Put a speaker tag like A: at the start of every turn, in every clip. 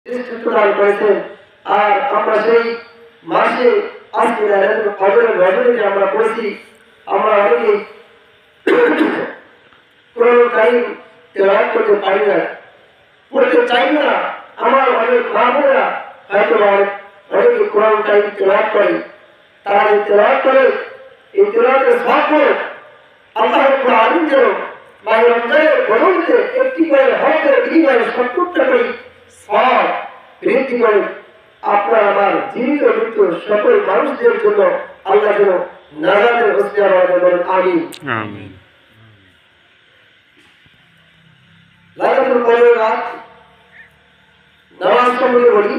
A: শ্রেষ্ঠত্ব দান করেছেন। আর আমরা সেই মাসে আজকে ফজরের রজনীতে আমরা পড়েছি, আমরা অনেকেই কোরআন কারীম তেলাওয়াত করতে পারি না, পড়তে চাই না। আমার অনেক মা বোনেরা হয়তো অনেকে কোরআন কারীম তেলাওয়াত করে, তারা যে তেলাওয়াত করে এই তেলাওয়াতের সওয়াব আল্লাহ রাব্বুল আলামিন যেন মাহে রমজানের বদৌলতে একটি করে হকের বিনিময়ে ৭০টা করে সওয়াব বৃদ্ধি করে আপনার আমার জীবিত মৃত্যু সকল মানুষদের জন্য আল্লাহ যেন নাজাতের ওসিলা বানায় বলেন আমিন।
B: আমিন।
A: লাইলাতুল কদরের রাত নামাজ সম্পর্কে বলি।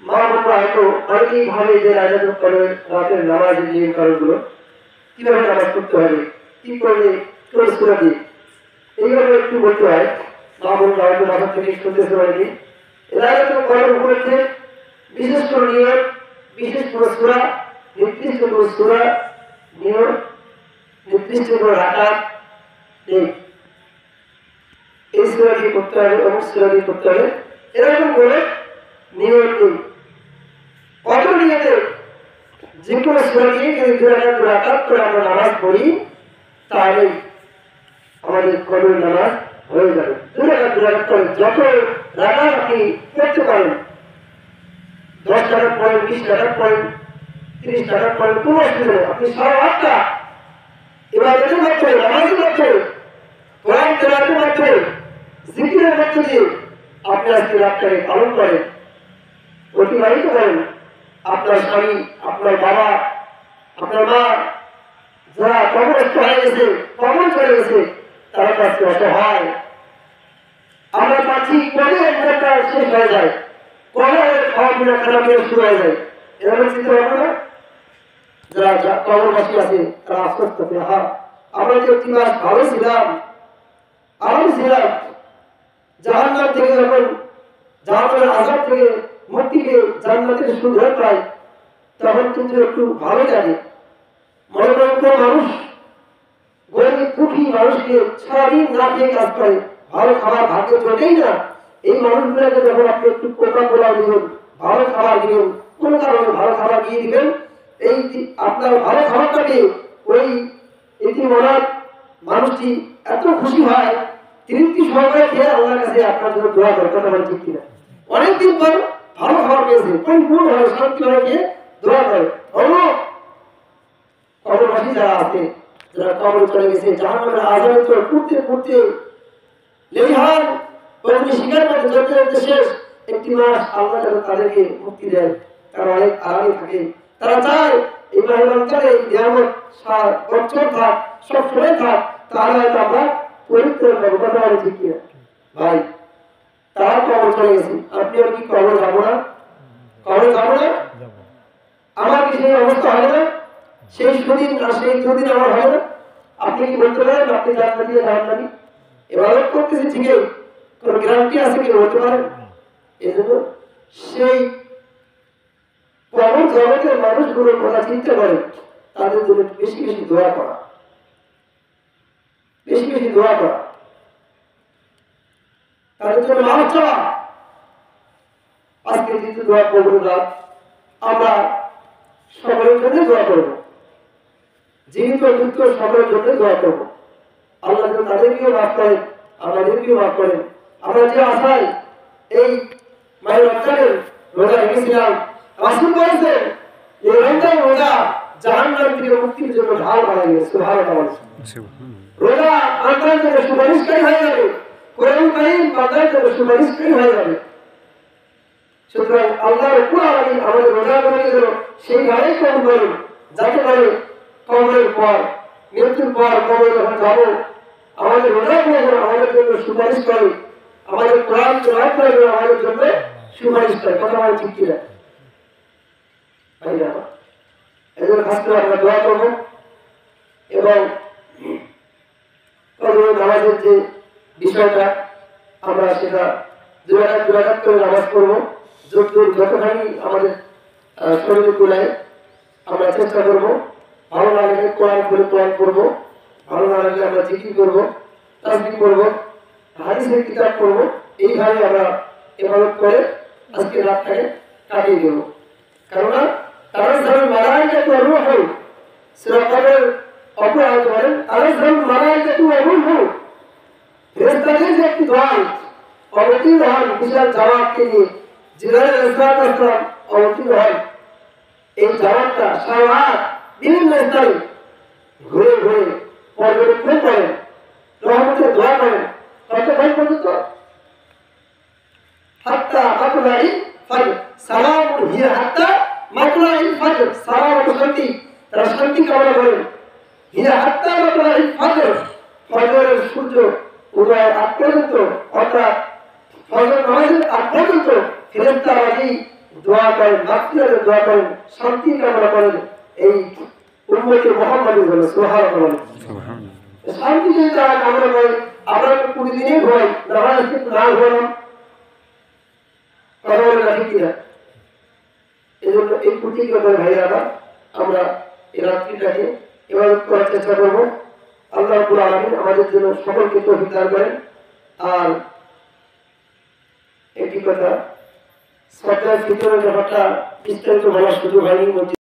A: মা বোনরা হয়তো অনেকেই ভাবে যে লাইলাতুল কদরের রাতের নামাজের নিয়ম কারণগুলো কিভাবে নামাজ পড়তে হবে, কি করলে কোন সূরা দিয়ে, এইভাবে একটু বলতে হয়। মা বোনরা হয়তো মাথা থেকে শুনতেছে অনেকে। লাইলাতুল কদর উপলক্ষে বিশেষ কোনো নিয়ম, বিশেষ কোনো সূরা, নির্দিষ্ট কোনো সূরা, নিয়ম, নির্দিষ্ট কোনো রাকাত নেই। এই সূরা দিয়ে করতে হবে, অমুক সূরা দিয়ে করতে হবে, এরকম করে নিয়ম নেই। কত নিয়তে যে কোনো সূরা দিয়ে যদি ২ রাকাত করে আমরা নামাজ পড়ি তাহলে আমাদের কদর নামাজ হয়ে যাবে। ২ রাকাত করে যত রাকাত আপনি পড়তে পারেন, ১০ রাকাত পড়েন, ২০ রাকাত পড়েন, ৩০ রাকাত পড়েন, কোনো অসুবিধা নেই। আপনি সারা রাতটা ইবাদতের মাধ্যমে, নামাজের মাধ্যমে, কোরআন তেলাওয়াতের মাধ্যমে, জিকিরের মধ্য দিয়ে আপনি আজকে রাতটাকে পালন করেন, অতিবাহিত করেন। আপনার স্বামী, আপনার বাবা, আপনার মা যারা কবরস্থ হয়ে গেছে, কবর চলে গেছে, তারা কাছে অসহায়। আমরা পাচ্ছি কবে একটা শেষ হয়ে যায়, কবে খাওয়া পিনা খানা পিনা শুরু হয়ে যায়, এরকম চিন্তা ভাবনা না। যারা কবরবাসী আছে তারা আশ্বস্ত হবে, হ্যাঁ আমরা যে ৩ মাস ভালো ছিলাম, আরাম ছিলাম, জাহান্নাম থেকে যখন জাহান্নামের আযাব থেকে মুক্তি পেয়ে জান্নাতের সুযোগ পাই তখন কিন্তু একটু ভালো লাগে। মনে করেন কোন মানুষ গরিব দুঃখী মানুষকে সারাদিন না খেয়ে কাজ করে, ভালো খাবার ভাগ্যে জোটেই না, এই মানুষগুলোকে যখন আপনি একটু কোকা কোলা দিবেন, ভালো খাবার দিবেন, কোনো কারণে ভালো খাবার দিয়ে দিবেন, এই আপনার ভালো খাবারটাকে ওই এতিম অনাথ মানুষটি এত খুশি হয়, তৃপ্তি সহকারে খেয়ে আল্লাহর কাছে আপনার জন্য দোয়া করে। কথা বলে ঠিক কিনা? অনেকদিন পর ভালো খাবার পেয়েছে, পরিপূর্ণভাবে শান্তিভাবে খেয়ে দোয়া করে। কবরবাসী যারা আছে, যারা কবরে চলে গেছে, জাহান্নামের আযাবে তো করতে করতে লেলিহান অগ্নি শিখার মধ্যে যেতে যেতে শেষ, ১ মাস আল্লাহ যেন তাদেরকে মুক্তি দেয়, তারা অনেক আরামে থাকে। তারা চায় এই মাহে রমজানে এই নিয়ামত সারা বছর থাক, সব সময় থাক, তাহলে হয়তো আমরা পবিত্র হবো। কথা বলে ঠিক কিনা ভাই? তারা কবর চলে গেছে, আপনি আর কি কবর যাবো না? কবর যাবো না? আমার কি সেই অবস্থা হবে না? সেই সুদিন আর সেই দুদিন আমার হয় না? আপনি কি বলতে পারেন আপনি জান্নাতি না জাহান্নামী? ইবাদত করতেছি ঠিকই, কোন গ্যারান্টি আছে কি বলতে পারেন? এজন্য সেই কবর জগতের মানুষগুলোর কথা চিন্তা করে তাদের জন্য বেশি বেশি দোয়া করা, বেশি বেশি দোয়া করা, তাদের জন্য মাফ চাওয়া। আজকে যেহেতু দোয়া করবো না, আমরা সকলের জন্য দোয়া করবো, জীবিত মৃত্যু সকলের জন্য দোয়া করবো। আল্লাহ যেন তাদেরকেও মাফ করেন, আমাদেরকেও মাফ করেন। আমরা যে আশায় এই মায়ের রমজানের রোজা রেখেছিলাম, রাসূল বলেছেন এই রমজান রোজা জাহান্নাম থেকে মুক্তির জন্য ঢাল বানিয়ে দিয়েছে। সুবহানাল্লাহ। রোজা বান্দার জন্য সুপারিশকারী হয়ে যাবে, কোরআন কারীম বান্দার জন্য সুপারিশকারী হয়ে যাবে। সুতরাং আল্লাহ রাব্বুল আলামিন আমাদের রোজাগুলোকে যেন সেইভাবেই কবুল করেন, যাতে করে কবরের পর, মৃত্যুর পর কবরে যখন যাবো আমাদের রোজাগুলো যেন আমাদের জন্য সুপারিশ করে, আমাদের কোরআন তেলাওয়াত করে যেন আমাদের জন্য সুপারিশ করে। কথা বলে ঠিক কিনা ভাইরা? এজন্য খাস করে আমরা দোয়া করবো এবং কবরের নামাজের যে বিষয়টা আমরা সেটা ২ রাকাত করে নামাজ পড়বো, যতখানি আমাদের শরীরে কুলায় আমরা চেষ্টা করবো। ভালো না লাগলে কোরআন করে কোরআন পড়বো, ভালো না লাগলে আমরা জিকির করবো, তাসবিহ করবো, হাদিসের কিতাব পড়বো। এইভাবে আমরা ইবাদত করে আজকে রাতটাকে কাটিয়ে দেব। কেননা তানাজ্জালুল মালায়েকাতু ওয়ার রূহু, সূরা কদরের অপর আয়াত বলেন তানাজ্জালুল মালায়েকাতু ওয়ার রূহু, ফেরেশতাদের যে একটি দল অবতীর্ণ হন বিশাল জামাতকে নিয়ে, জিবরাইল আলাইহিস সালাম অবতীর্ণ হন। এই জামাতটা সারা রাত বিভিন্ন স্থানে ঘুরে ঘুরে পর্যবেক্ষণ করেন, রহমতের দোয়া করেন। কতক্ষণ পর্যন্ত? হাত্তা মাতলাইল ফজর, সালামুন হিয়া হাত্তা মাতলাইল ফজর, সালাম ও শান্তি, তারা শান্তি কামনা করেন। হিয়া হাত্তা মাতলাইল ফজর, ফজরের সূর্য উদয়ের আগ পর্যন্ত, অর্থাৎ ফজর নামাজের আগ পর্যন্ত ফেরেশতারা এই দোয়া করেন, মাগফিরাতের দোয়া করেন, শান্তি কামনা করেন। এই উম্মতে মুহাম্মাদের জন্য সুবহানাল্লাহ। শান্তি যদি তারা কামনা করে, আমরা কুড়ি দিনে ঘুমাই, নামাজ কিন্তু না ঘুমালাম, কথা বলে না, ঠিক কিনা? এই জন্য এই প্রতিজ্ঞা করে ভাইয়ারা আমরা এই রাত্রিটাকে ইবাদত করার চেষ্টা করবো। আল্লাহ রাব্বুল আলামিন আমাদের জন্য সকলকে তৌফিক দান করেন। আর একটি কথা, সরকার ভিতরে ব্যাপারটা বিস্তারিত বলার সুযোগ হয়নি।